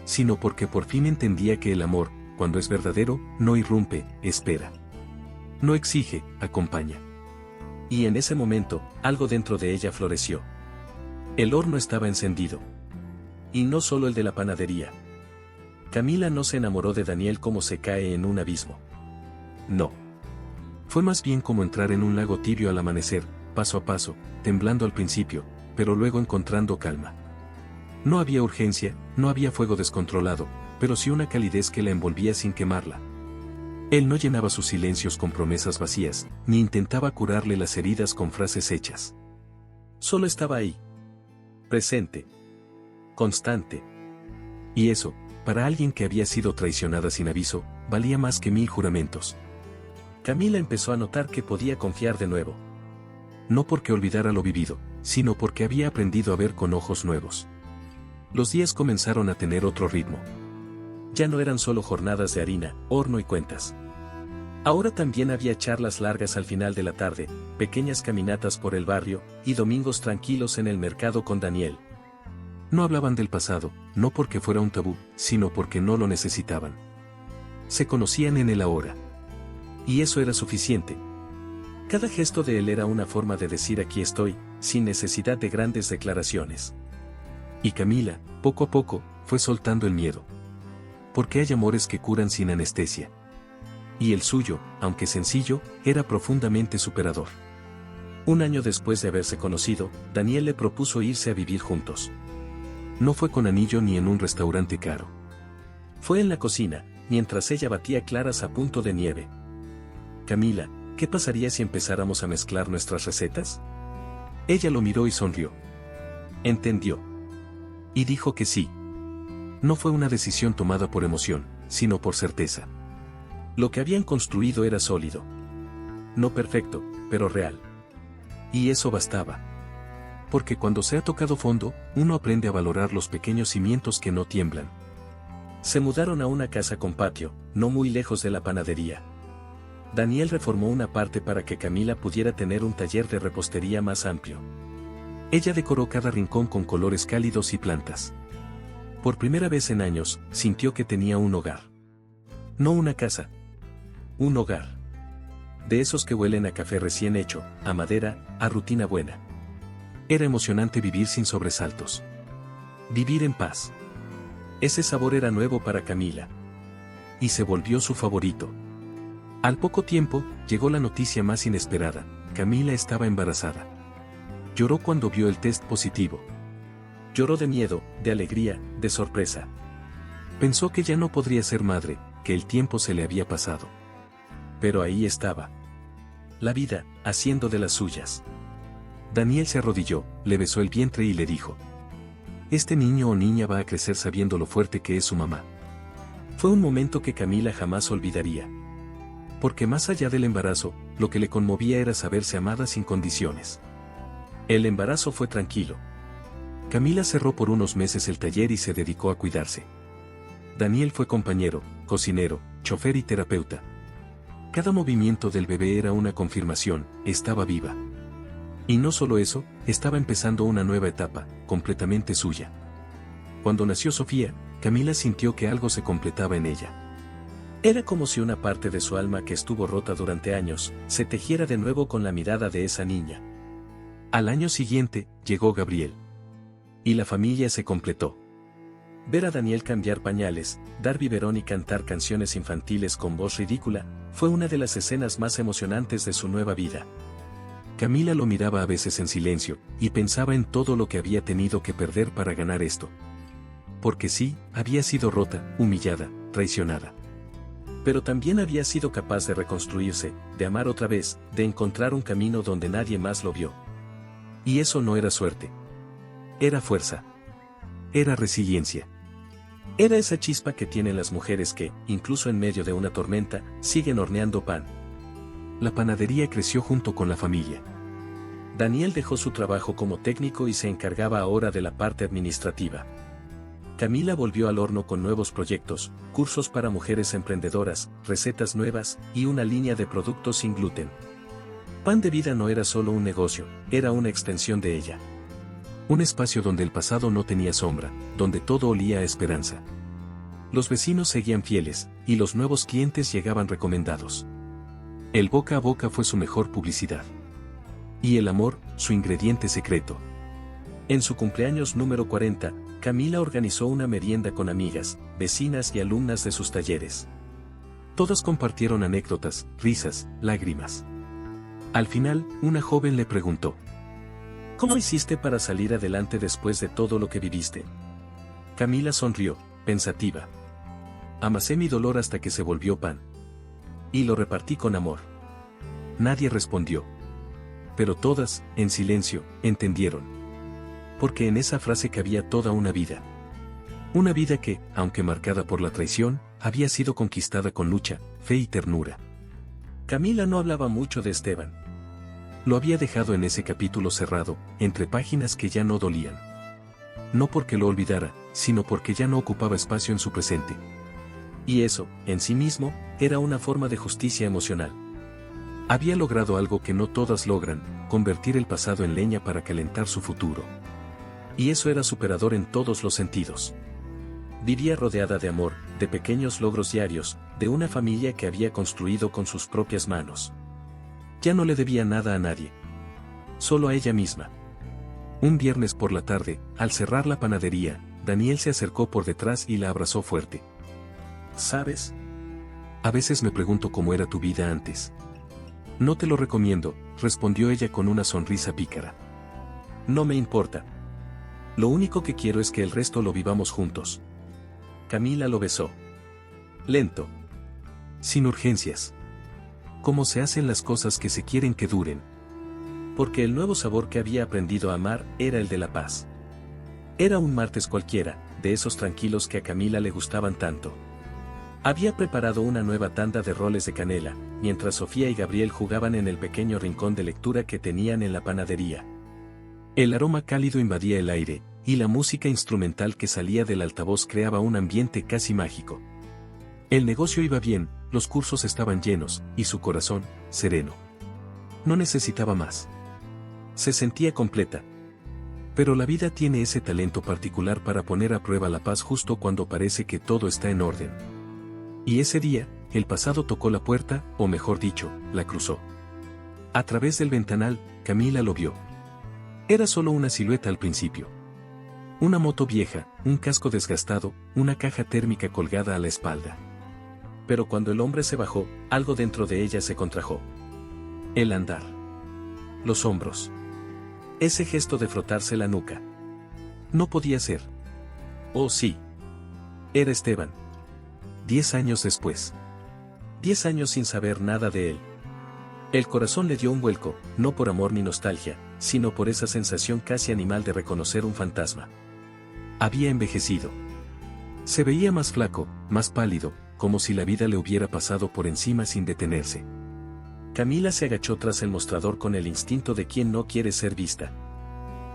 sino porque por fin entendía que el amor, cuando es verdadero, no irrumpe, espera. No exige, acompaña. Y en ese momento, algo dentro de ella floreció. El horno estaba encendido. Y no solo el de la panadería. Camila no se enamoró de Daniel como se cae en un abismo. No. Fue más bien como entrar en un lago tibio al amanecer, paso a paso, temblando al principio, pero luego encontrando calma. No había urgencia, no había fuego descontrolado, pero sí una calidez que la envolvía sin quemarla. Él no llenaba sus silencios con promesas vacías, ni intentaba curarle las heridas con frases hechas. Solo estaba ahí. Presente. Constante. Y eso, para alguien que había sido traicionada sin aviso, valía más que 1000 juramentos. Camila empezó a notar que podía confiar de nuevo. No porque olvidara lo vivido, sino porque había aprendido a ver con ojos nuevos. Los días comenzaron a tener otro ritmo. Ya no eran solo jornadas de harina, horno y cuentas. Ahora también había charlas largas al final de la tarde, pequeñas caminatas por el barrio, y domingos tranquilos en el mercado con Daniel. No hablaban del pasado, no porque fuera un tabú, sino porque no lo necesitaban. Se conocían en el ahora. Y eso era suficiente. Cada gesto de él era una forma de decir aquí estoy, sin necesidad de grandes declaraciones. Y Camila, poco a poco, fue soltando el miedo. Porque hay amores que curan sin anestesia. Y el suyo, aunque sencillo, era profundamente superador. Un año después de haberse conocido, Daniel le propuso irse a vivir juntos. No fue con anillo ni en un restaurante caro. Fue en la cocina, mientras ella batía claras a punto de nieve. Camila, ¿qué pasaría si empezáramos a mezclar nuestras recetas? Ella lo miró y sonrió. Entendió. Y dijo que sí. No fue una decisión tomada por emoción, sino por certeza. Lo que habían construido era sólido. No perfecto, pero real. Y eso bastaba. Porque cuando se ha tocado fondo, uno aprende a valorar los pequeños cimientos que no tiemblan. Se mudaron a una casa con patio, no muy lejos de la panadería. Daniel reformó una parte para que Camila pudiera tener un taller de repostería más amplio. Ella decoró cada rincón con colores cálidos y plantas. Por primera vez en años, sintió que tenía un hogar. No una casa. Un hogar. De esos que huelen a café recién hecho, a madera, a rutina buena. Era emocionante vivir sin sobresaltos. Vivir en paz. Ese sabor era nuevo para Camila. Y se volvió su favorito. Al poco tiempo, llegó la noticia más inesperada: Camila estaba embarazada. Lloró cuando vio el test positivo. Lloró de miedo, de alegría, de sorpresa. Pensó que ya no podría ser madre, que el tiempo se le había pasado. Pero ahí estaba. La vida, haciendo de las suyas. Daniel se arrodilló, le besó el vientre y le dijo: este niño o niña va a crecer sabiendo lo fuerte que es su mamá. Fue un momento que Camila jamás olvidaría. Porque más allá del embarazo, lo que le conmovía era saberse amada sin condiciones. El embarazo fue tranquilo. Camila cerró por unos meses el taller y se dedicó a cuidarse. Daniel fue compañero, cocinero, chofer y terapeuta. Cada movimiento del bebé era una confirmación: estaba viva. Y no solo eso, estaba empezando una nueva etapa, completamente suya. Cuando nació Sofía, Camila sintió que algo se completaba en ella. Era como si una parte de su alma que estuvo rota durante años, se tejiera de nuevo con la mirada de esa niña. Al año siguiente, llegó Gabriel. Y la familia se completó. Ver a Daniel cambiar pañales, dar biberón y cantar canciones infantiles con voz ridícula, fue una de las escenas más emocionantes de su nueva vida. Camila lo miraba a veces en silencio, y pensaba en todo lo que había tenido que perder para ganar esto. Porque sí, había sido rota, humillada, traicionada. Pero también había sido capaz de reconstruirse, de amar otra vez, de encontrar un camino donde nadie más lo vio. Y eso no era suerte. Era fuerza. Era resiliencia. Era esa chispa que tienen las mujeres que, incluso en medio de una tormenta, siguen horneando pan. La panadería creció junto con la familia. Daniel dejó su trabajo como técnico y se encargaba ahora de la parte administrativa. Camila volvió al horno con nuevos proyectos, cursos para mujeres emprendedoras, recetas nuevas, y una línea de productos sin gluten. Pan de Vida no era solo un negocio, era una extensión de ella. Un espacio donde el pasado no tenía sombra, donde todo olía a esperanza. Los vecinos seguían fieles, y los nuevos clientes llegaban recomendados. El boca a boca fue su mejor publicidad. Y el amor, su ingrediente secreto. En su cumpleaños número 40, Camila organizó una merienda con amigas, vecinas y alumnas de sus talleres. Todas compartieron anécdotas, risas, lágrimas. Al final, una joven le preguntó: ¿cómo hiciste para salir adelante después de todo lo que viviste? Camila sonrió, pensativa. Amasé mi dolor hasta que se volvió pan. Y lo repartí con amor. Nadie respondió. Pero todas, en silencio, entendieron. Porque en esa frase cabía toda una vida. Una vida que, aunque marcada por la traición, había sido conquistada con lucha, fe y ternura. Camila no hablaba mucho de Esteban. Lo había dejado en ese capítulo cerrado, entre páginas que ya no dolían. No porque lo olvidara, sino porque ya no ocupaba espacio en su presente. Y eso, en sí mismo, era una forma de justicia emocional. Había logrado algo que no todas logran: convertir el pasado en leña para calentar su futuro. Y eso era superador en todos los sentidos. Vivía rodeada de amor, de pequeños logros diarios, de una familia que había construido con sus propias manos. Ya no le debía nada a nadie. Solo a ella misma. Un viernes por la tarde, al cerrar la panadería, Daniel se acercó por detrás y la abrazó fuerte. ¿Sabes? A veces me pregunto cómo era tu vida antes. No te lo recomiendo, respondió ella con una sonrisa pícara. No me importa. Lo único que quiero es que el resto lo vivamos juntos. Camila lo besó. Lento. Sin urgencias. Como se hacen las cosas que se quieren que duren. Porque el nuevo sabor que había aprendido a amar era el de la paz. Era un martes cualquiera, de esos tranquilos que a Camila le gustaban tanto. Había preparado una nueva tanda de roles de canela, mientras Sofía y Gabriel jugaban en el pequeño rincón de lectura que tenían en la panadería. El aroma cálido invadía el aire, y la música instrumental que salía del altavoz creaba un ambiente casi mágico. El negocio iba bien, los cursos estaban llenos, y su corazón, sereno. No necesitaba más. Se sentía completa. Pero la vida tiene ese talento particular para poner a prueba la paz justo cuando parece que todo está en orden. Y ese día, el pasado tocó la puerta, o mejor dicho, la cruzó. A través del ventanal, Camila lo vio. Era solo una silueta al principio. Una moto vieja, un casco desgastado, una caja térmica colgada a la espalda. Pero cuando el hombre se bajó, algo dentro de ella se contrajo. El andar. Los hombros. Ese gesto de frotarse la nuca. No podía ser. Oh sí. Era Esteban. 10 años después. 10 años sin saber nada de él. El corazón le dio un vuelco, no por amor ni nostalgia, sino por esa sensación casi animal de reconocer un fantasma. Había envejecido. Se veía más flaco, más pálido, como si la vida le hubiera pasado por encima sin detenerse. Camila se agachó tras el mostrador con el instinto de quien no quiere ser vista.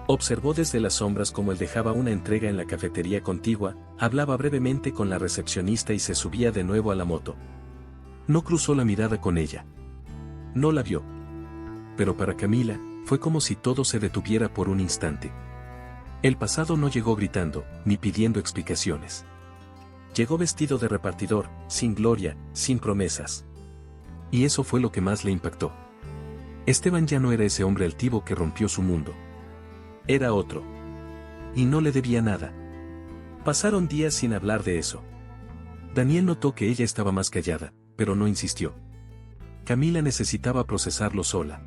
Observó desde las sombras cómo él dejaba una entrega en la cafetería contigua, hablaba brevemente con la recepcionista y se subía de nuevo a la moto. No cruzó la mirada con ella. No la vio. Pero para Camila, fue como si todo se detuviera por un instante. El pasado no llegó gritando, ni pidiendo explicaciones. Llegó vestido de repartidor, sin gloria, sin promesas. Y eso fue lo que más le impactó. Esteban ya no era ese hombre altivo que rompió su mundo. Era otro. Y no le debía nada. Pasaron días sin hablar de eso. Daniel notó que ella estaba más callada, pero no insistió. Camila necesitaba procesarlo sola.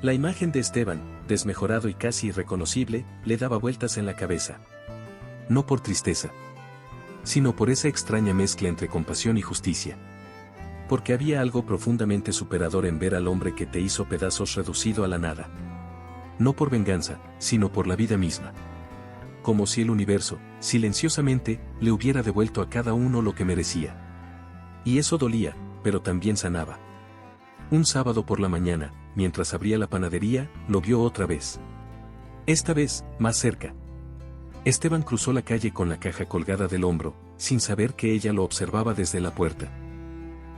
La imagen de Esteban, desmejorado y casi irreconocible, le daba vueltas en la cabeza. No por tristeza, sino por esa extraña mezcla entre compasión y justicia. Porque había algo profundamente superador en ver al hombre que te hizo pedazos reducido a la nada. No por venganza, sino por la vida misma. Como si el universo, silenciosamente, le hubiera devuelto a cada uno lo que merecía. Y eso dolía, pero también sanaba. Un sábado por la mañana, mientras abría la panadería, lo vio otra vez. Esta vez, más cerca. Esteban cruzó la calle con la caja colgada del hombro, sin saber que ella lo observaba desde la puerta.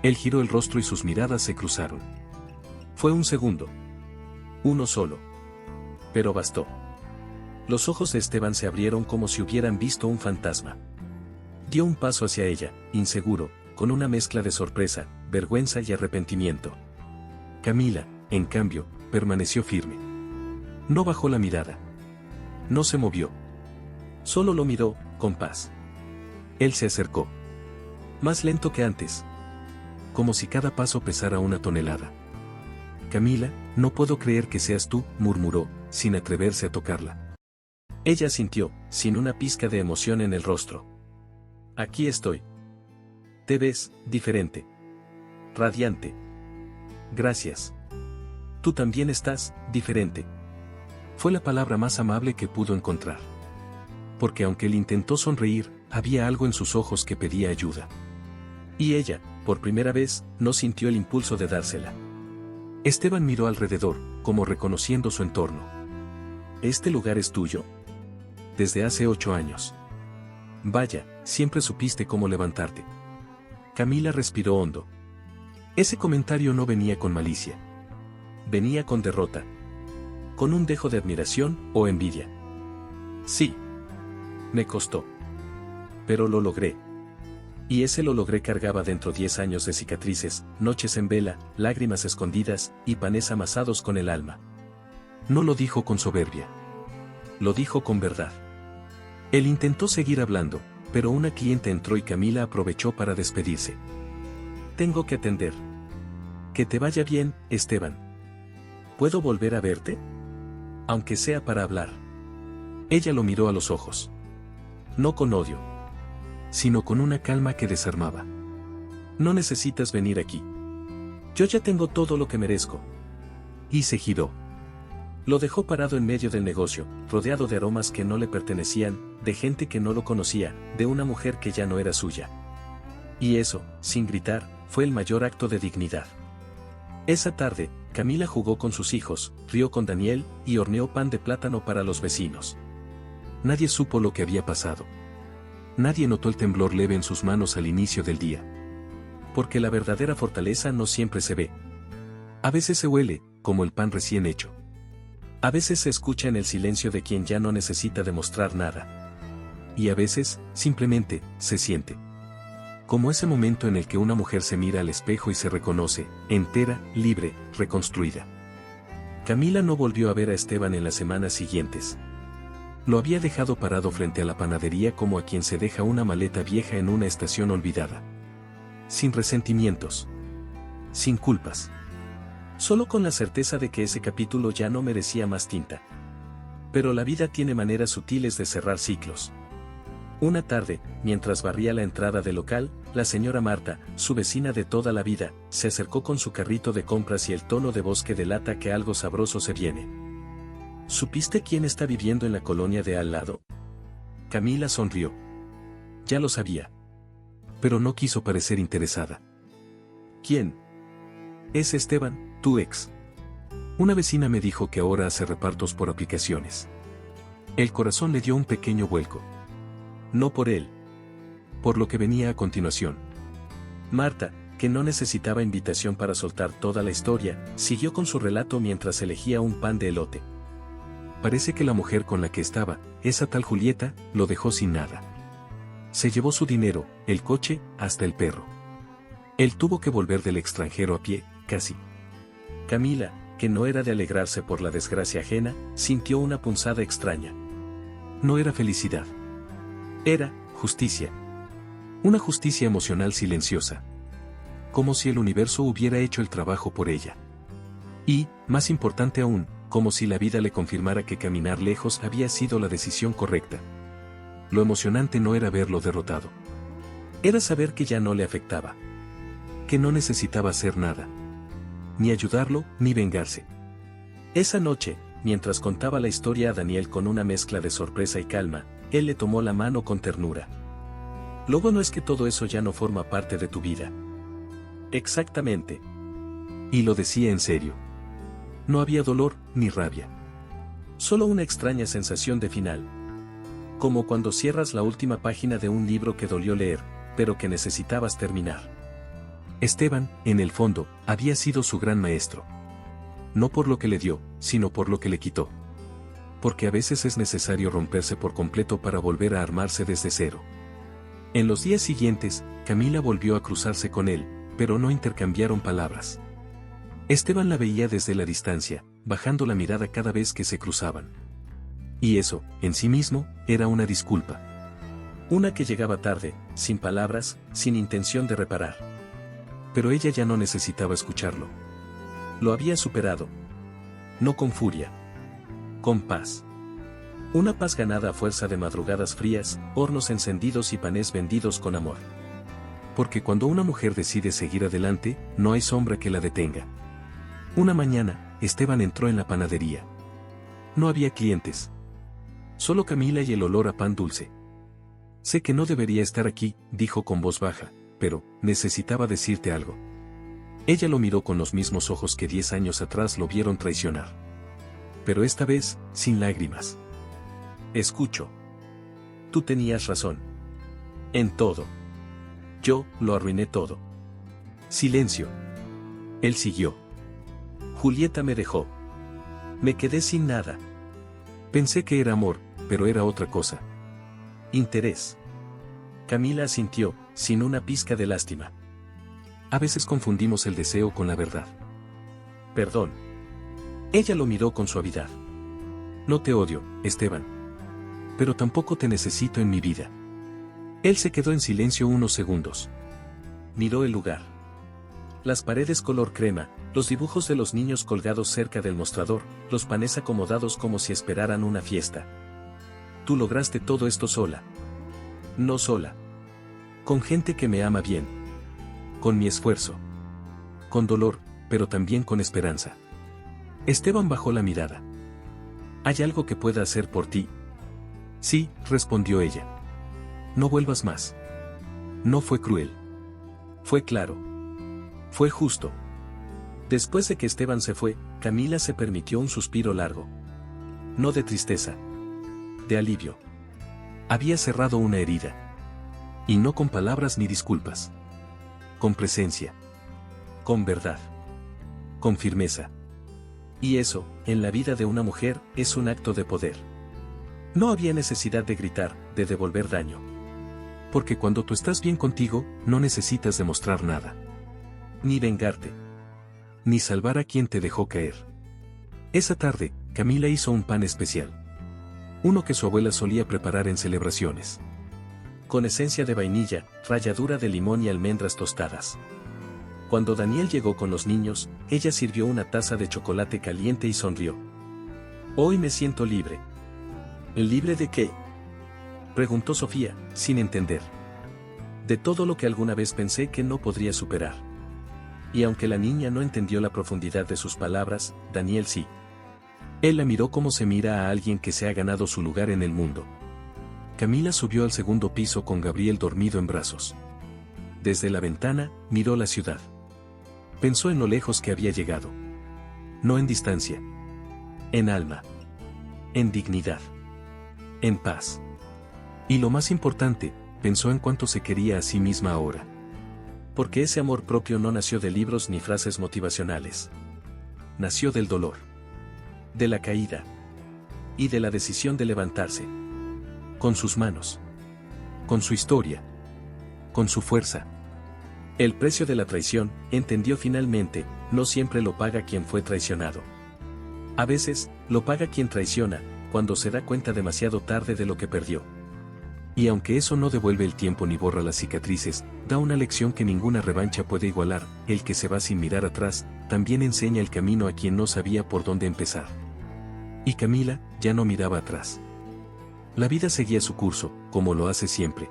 Él giró el rostro y sus miradas se cruzaron. Fue un segundo. Uno solo. Pero bastó. Los ojos de Esteban se abrieron como si hubieran visto un fantasma. Dio un paso hacia ella, inseguro, con una mezcla de sorpresa, vergüenza y arrepentimiento. Camila, en cambio, permaneció firme. No bajó la mirada. No se movió. Solo lo miró, con paz. Él se acercó. Más lento que antes. Como si cada paso pesara una tonelada. Camila, no puedo creer que seas tú, murmuró, sin atreverse a tocarla. Ella sintió, sin una pizca de emoción en el rostro. Aquí estoy. Te ves, diferente. Radiante. Gracias. Tú también estás, diferente. Fue la palabra más amable que pudo encontrar. Porque aunque él intentó sonreír, había algo en sus ojos que pedía ayuda. Y ella, por primera vez, no sintió el impulso de dársela. Esteban miró alrededor, como reconociendo su entorno. ¿Este lugar es tuyo? Desde hace 8 años. Vaya, siempre supiste cómo levantarte. Camila respiró hondo. Ese comentario no venía con malicia. Venía con derrota. Con un dejo de admiración o envidia. Sí. Me costó. Pero lo logré. Y ese lo logré cargaba dentro 10 años de cicatrices, noches en vela, lágrimas escondidas, y panes amasados con el alma. No lo dijo con soberbia. Lo dijo con verdad. Él intentó seguir hablando, pero una cliente entró y Camila aprovechó para despedirse. Tengo que atender. Que te vaya bien, Esteban. ¿Puedo volver a verte? Aunque sea para hablar. Ella lo miró a los ojos. No con odio, sino con una calma que desarmaba. No necesitas venir aquí. Yo ya tengo todo lo que merezco. Y se giró. Lo dejó parado en medio del negocio, rodeado de aromas que no le pertenecían, de gente que no lo conocía, de una mujer que ya no era suya. Y eso, sin gritar, fue el mayor acto de dignidad. Esa tarde, Camila jugó con sus hijos, rió con Daniel, y horneó pan de plátano para los vecinos. Nadie supo lo que había pasado. Nadie notó el temblor leve en sus manos al inicio del día. Porque la verdadera fortaleza no siempre se ve. A veces se huele, como el pan recién hecho. A veces se escucha en el silencio de quien ya no necesita demostrar nada. Y a veces, simplemente, se siente. Como ese momento en el que una mujer se mira al espejo y se reconoce, entera, libre, reconstruida. Camila no volvió a ver a Esteban en las semanas siguientes. Lo había dejado parado frente a la panadería como a quien se deja una maleta vieja en una estación olvidada. Sin resentimientos. Sin culpas. Solo con la certeza de que ese capítulo ya no merecía más tinta. Pero la vida tiene maneras sutiles de cerrar ciclos. Una tarde, mientras barría la entrada del local, la señora Marta, su vecina de toda la vida, se acercó con su carrito de compras y el tono de voz que delata que algo sabroso se viene. ¿Supiste quién está viviendo en la colonia de al lado? Camila sonrió. Ya lo sabía. Pero no quiso parecer interesada. ¿Quién? Es Esteban, tu ex. Una vecina me dijo que ahora hace repartos por aplicaciones. El corazón le dio un pequeño vuelco. No por él. Por lo que venía a continuación. Marta, que no necesitaba invitación para soltar toda la historia, siguió con su relato mientras elegía un pan de elote. Parece que la mujer con la que estaba, esa tal Julieta, lo dejó sin nada. Se llevó su dinero, el coche, hasta el perro. Él tuvo que volver del extranjero a pie, casi. Camila, que no era de alegrarse por la desgracia ajena, sintió una punzada extraña. No era felicidad. Era justicia. Una justicia emocional silenciosa. Como si el universo hubiera hecho el trabajo por ella. Y, más importante aún, como si la vida le confirmara que caminar lejos había sido la decisión correcta. Lo emocionante no era verlo derrotado. Era saber que ya no le afectaba. Que no necesitaba hacer nada. Ni ayudarlo, ni vengarse. Esa noche, mientras contaba la historia a Daniel con una mezcla de sorpresa y calma, él le tomó la mano con ternura. Lo bueno es que todo eso ya no forma parte de tu vida. Exactamente. Y lo decía en serio. No había dolor, ni rabia. Solo una extraña sensación de final. Como cuando cierras la última página de un libro que dolió leer, pero que necesitabas terminar. Esteban, en el fondo, había sido su gran maestro. No por lo que le dio, sino por lo que le quitó. Porque a veces es necesario romperse por completo para volver a armarse desde cero. En los días siguientes, Camila volvió a cruzarse con él, pero no intercambiaron palabras. Esteban la veía desde la distancia, bajando la mirada cada vez que se cruzaban. Y eso, en sí mismo, era una disculpa. Una que llegaba tarde, sin palabras, sin intención de reparar. Pero ella ya no necesitaba escucharlo. Lo había superado. No con furia. Con paz. Una paz ganada a fuerza de madrugadas frías, hornos encendidos y panes vendidos con amor. Porque cuando una mujer decide seguir adelante, no hay sombra que la detenga. Una mañana, Esteban entró en la panadería. No había clientes. Solo Camila y el olor a pan dulce. Sé que no debería estar aquí, dijo con voz baja, pero necesitaba decirte algo. Ella lo miró con los mismos ojos que 10 años atrás lo vieron traicionar. Pero esta vez, sin lágrimas. Escucho. Tú tenías razón. En todo. Yo lo arruiné todo. Silencio. Él siguió. Julieta me dejó. Me quedé sin nada. Pensé que era amor, pero era otra cosa. Interés. Camila asintió, sin una pizca de lástima. A veces confundimos el deseo con la verdad. Perdón. Ella lo miró con suavidad. No te odio, Esteban. Pero tampoco te necesito en mi vida. Él se quedó en silencio unos segundos. Miró el lugar. Las paredes color crema, los dibujos de los niños colgados cerca del mostrador, los panes acomodados como si esperaran una fiesta. Tú lograste todo esto sola. No sola. Con gente que me ama bien. Con mi esfuerzo. Con dolor, pero también con esperanza. Esteban bajó la mirada. ¿Hay algo que pueda hacer por ti? Sí, respondió ella. No vuelvas más. No fue cruel. Fue claro. Fue justo. Después de que Esteban se fue, Camila se permitió un suspiro largo. No de tristeza. De alivio. Había cerrado una herida. Y no con palabras ni disculpas. Con presencia. Con verdad. Con firmeza. Y eso, en la vida de una mujer, es un acto de poder. No había necesidad de gritar, de devolver daño. Porque cuando tú estás bien contigo, no necesitas demostrar nada. Ni vengarte. Ni salvar a quien te dejó caer. Esa tarde, Camila hizo un pan especial. Uno que su abuela solía preparar en celebraciones. Con esencia de vainilla, ralladura de limón y almendras tostadas. Cuando Daniel llegó con los niños, ella sirvió una taza de chocolate caliente y sonrió. Hoy me siento libre. ¿Libre de qué? Preguntó Sofía, sin entender. De todo lo que alguna vez pensé que no podría superar. Y aunque la niña no entendió la profundidad de sus palabras, Daniel sí. Él la miró como se mira a alguien que se ha ganado su lugar en el mundo. Camila subió al segundo piso con Gabriel dormido en brazos. Desde la ventana, miró la ciudad. Pensó en lo lejos que había llegado. No en distancia. En alma. En dignidad. En paz. Y lo más importante, pensó en cuánto se quería a sí misma ahora. Porque ese amor propio no nació de libros ni frases motivacionales. Nació del dolor. De la caída. Y de la decisión de levantarse. Con sus manos. Con su historia. Con su fuerza. El precio de la traición, entendió finalmente, no siempre lo paga quien fue traicionado. A veces, lo paga quien traiciona, cuando se da cuenta demasiado tarde de lo que perdió. Y aunque eso no devuelve el tiempo ni borra las cicatrices, da una lección que ninguna revancha puede igualar. El que se va sin mirar atrás, también enseña el camino a quien no sabía por dónde empezar. Y Camila, ya no miraba atrás. La vida seguía su curso, como lo hace siempre.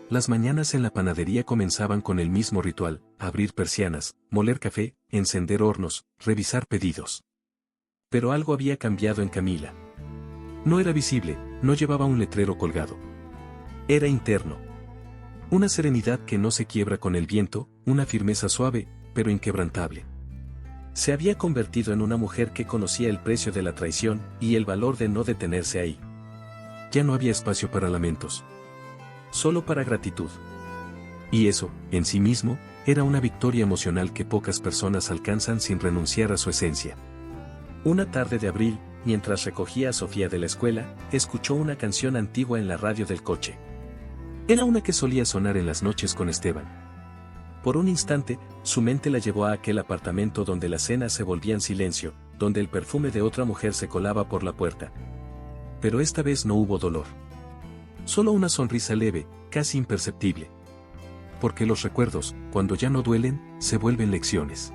Las mañanas en la panadería comenzaban con el mismo ritual: abrir persianas, moler café, encender hornos, revisar pedidos. Pero algo había cambiado en Camila. No era visible, no llevaba un letrero colgado. Era interno. Una serenidad que no se quiebra con el viento, una firmeza suave, pero inquebrantable. Se había convertido en una mujer que conocía el precio de la traición y el valor de no detenerse ahí. Ya no había espacio para lamentos. Solo para gratitud. Y eso, en sí mismo, era una victoria emocional que pocas personas alcanzan sin renunciar a su esencia. Una tarde de abril, mientras recogía a Sofía de la escuela, escuchó una canción antigua en la radio del coche. Era una que solía sonar en las noches con Esteban. Por un instante, su mente la llevó a aquel apartamento donde las cenas se volvían silencio, donde el perfume de otra mujer se colaba por la puerta. Pero esta vez no hubo dolor. Solo una sonrisa leve, casi imperceptible. Porque los recuerdos, cuando ya no duelen, se vuelven lecciones.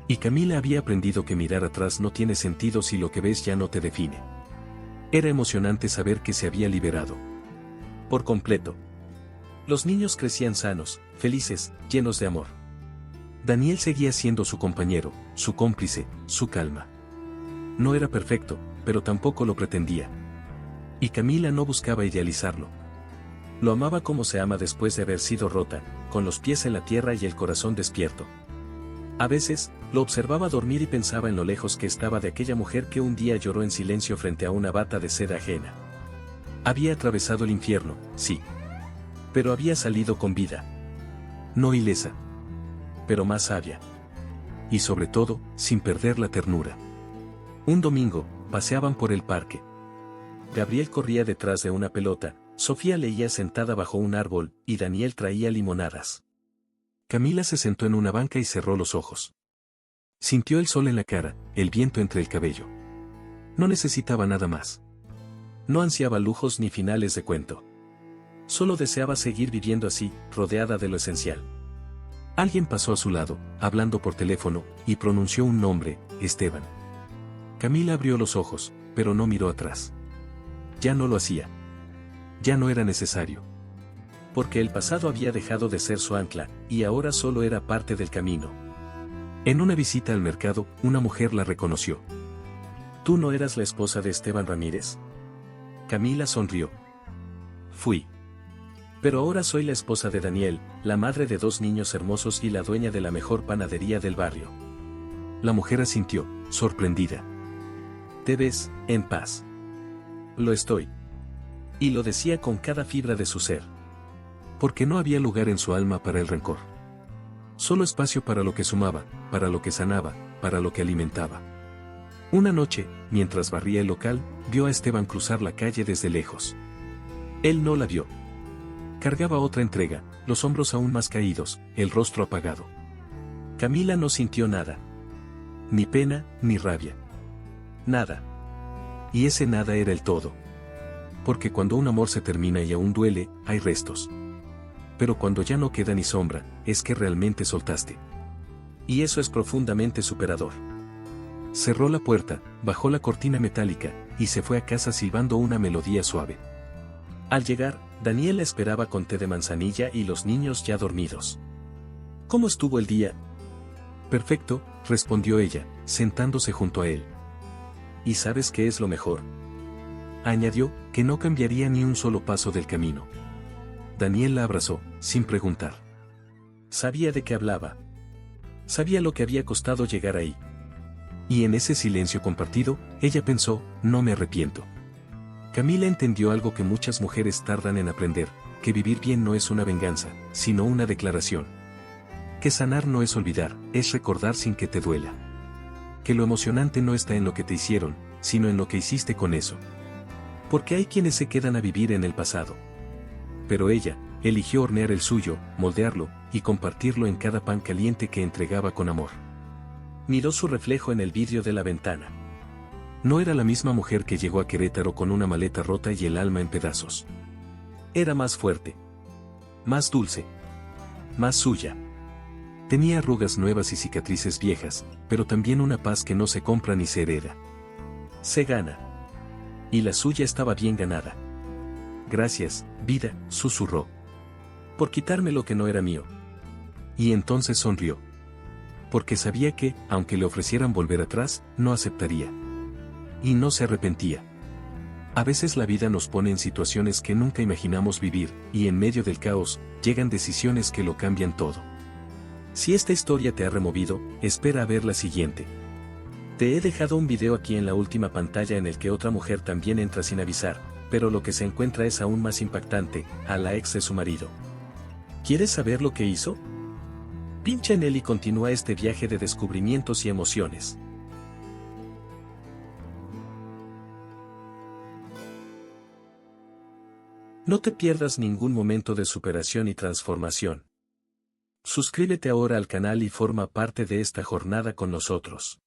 Y Camila había aprendido que mirar atrás no tiene sentido si lo que ves ya no te define. Era emocionante saber que se había liberado. Por completo. Los niños crecían sanos, felices, llenos de amor. Daniel seguía siendo su compañero, su cómplice, su calma. No era perfecto, pero tampoco lo pretendía. Y Camila no buscaba idealizarlo. Lo amaba como se ama después de haber sido rota, con los pies en la tierra y el corazón despierto. A veces, lo observaba dormir y pensaba en lo lejos que estaba de aquella mujer que un día lloró en silencio frente a una bata de seda ajena. Había atravesado el infierno, sí. Pero había salido con vida. No ilesa. Pero más sabia. Y sobre todo, sin perder la ternura. Un domingo, paseaban por el parque. Gabriel corría detrás de una pelota, Sofía leía sentada bajo un árbol, y Daniel traía limonadas. Camila se sentó en una banca y cerró los ojos. Sintió el sol en la cara, el viento entre el cabello. No necesitaba nada más. No ansiaba lujos ni finales de cuento. Solo deseaba seguir viviendo así, rodeada de lo esencial. Alguien pasó a su lado, hablando por teléfono, y pronunció un nombre, Esteban. Camila abrió los ojos, pero no miró atrás. Ya no lo hacía. Ya no era necesario. Porque el pasado había dejado de ser su ancla, y ahora solo era parte del camino. En una visita al mercado, una mujer la reconoció. ¿Tú no eras la esposa de Esteban Ramírez? Camila sonrió. Fui. Pero ahora soy la esposa de Daniel, la madre de 2 niños hermosos y la dueña de la mejor panadería del barrio. La mujer asintió, sorprendida. ¿Te ves en paz? Lo estoy. Y lo decía con cada fibra de su ser. Porque no había lugar en su alma para el rencor. Solo espacio para lo que sumaba, para lo que sanaba, para lo que alimentaba. Una noche, mientras barría el local, vio a Esteban cruzar la calle desde lejos. Él no la vio. Cargaba otra entrega, los hombros aún más caídos, el rostro apagado. Camila no sintió nada. Ni pena, ni rabia. Nada. Y ese nada era el todo. Porque cuando un amor se termina y aún duele, hay restos. Pero cuando ya no queda ni sombra, es que realmente soltaste. Y eso es profundamente superador. Cerró la puerta, bajó la cortina metálica, y se fue a casa silbando una melodía suave. Al llegar, Daniel la esperaba con té de manzanilla y los niños ya dormidos. ¿Cómo estuvo el día? Perfecto, respondió ella, sentándose junto a él. ¿Y sabes qué es lo mejor? Añadió, que no cambiaría ni un solo paso del camino. Daniel la abrazó, sin preguntar. Sabía de qué hablaba. Sabía lo que había costado llegar ahí. Y en ese silencio compartido, ella pensó, no me arrepiento. Camila entendió algo que muchas mujeres tardan en aprender, que vivir bien no es una venganza, sino una declaración. Que sanar no es olvidar, es recordar sin que te duela. Que lo emocionante no está en lo que te hicieron, sino en lo que hiciste con eso. Porque hay quienes se quedan a vivir en el pasado. Pero ella, eligió hornear el suyo, moldearlo, y compartirlo en cada pan caliente que entregaba con amor. Miró su reflejo en el vidrio de la ventana. No era la misma mujer que llegó a Querétaro con una maleta rota y el alma en pedazos. Era más fuerte. Más dulce. Más suya. Tenía arrugas nuevas y cicatrices viejas, pero también una paz que no se compra ni se hereda. Se gana. Y la suya estaba bien ganada. Gracias, vida, susurró. Por quitarme lo que no era mío. Y entonces sonrió. Porque sabía que, aunque le ofrecieran volver atrás, no aceptaría. Y no se arrepentía. A veces la vida nos pone en situaciones que nunca imaginamos vivir, y en medio del caos, llegan decisiones que lo cambian todo. Si esta historia te ha removido, espera a ver la siguiente. Te he dejado un video aquí en la última pantalla en el que otra mujer también entra sin avisar, pero lo que se encuentra es aún más impactante, a la ex de su marido. ¿Quieres saber lo que hizo? Pincha en él y continúa este viaje de descubrimientos y emociones. No te pierdas ningún momento de superación y transformación. Suscríbete ahora al canal y forma parte de esta jornada con nosotros.